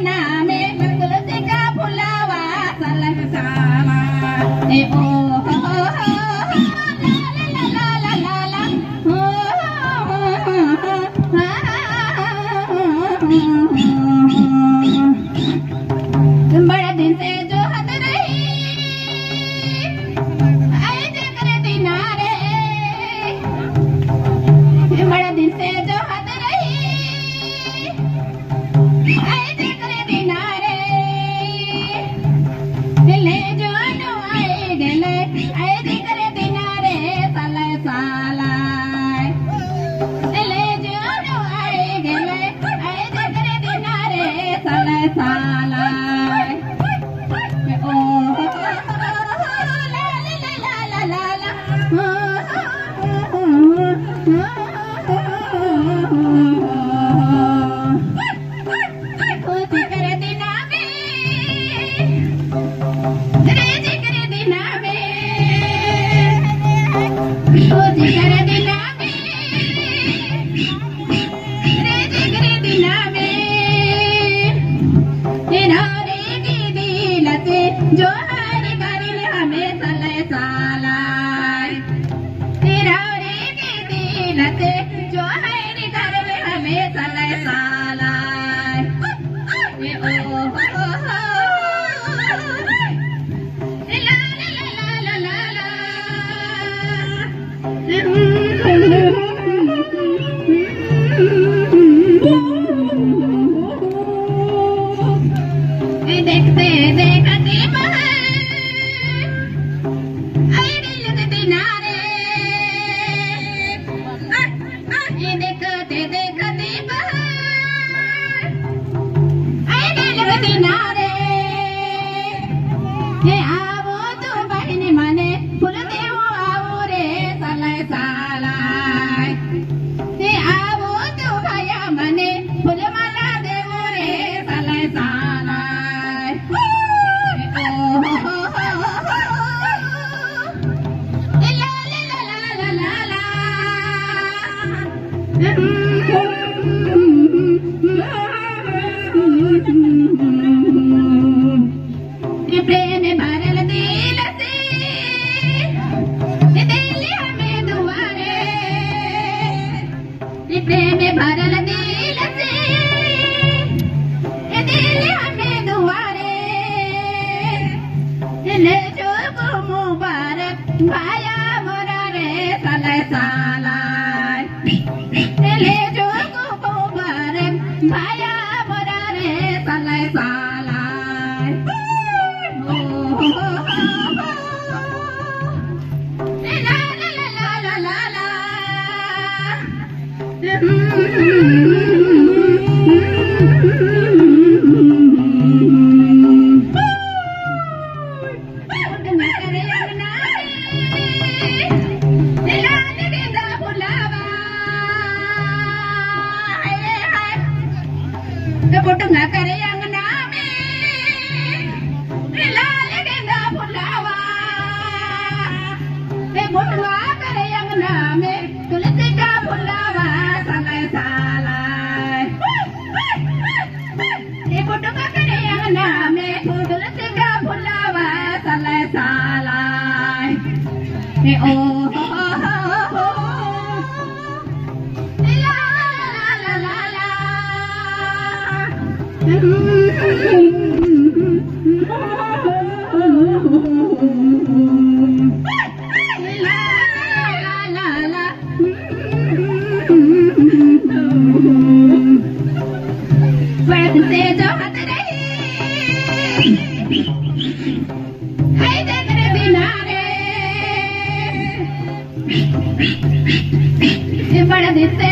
नामे तुलसी का फुलावा सलग साला ए ओ ला ला ला ला बड़ा दिन से जो हद रही ऐसे करे दिनारे बड़ा दिन से जो हद रही ऐसे करे दिनारे ले जो नो आए गले ऐसे करे दिनारे साला साला ले जो नो आए गले ऐसे करे दिनारे साला साला ओ ला ला ला ला जो हरी करिल हमें सले साला तेरा रे की दिलते जो हरी करिल हमें सले साला ये ओ ला ला ला ला ला देखते देखते दिनारे हे आवो तू बहिनी मने फुल देवो आवो रे सलाय सालाय हे आवो तू भया मने फुल मला देवो रे सलाय सालाय ओ ला ला ला ला ला ला प्रेम भरल दिल से दिल हमें दुआरे प्रेम भरल दिल से दिल हमें दुआरे ले जो मुबारक भाया मोरा रे सलाय साला ले जो मुबारक भाया मोरा रे सलाय साला पुटंगा करे अंगना में लाल गेंदा फुलावा पुटंगा करे अंगना में तुलसी का फुलावा सलाय साला पुटंगा करे अंगना में तुलसी का फुलावा सलाय साला ओ से जो हद रही ऐसे करे दिनारे बड़ा दिन से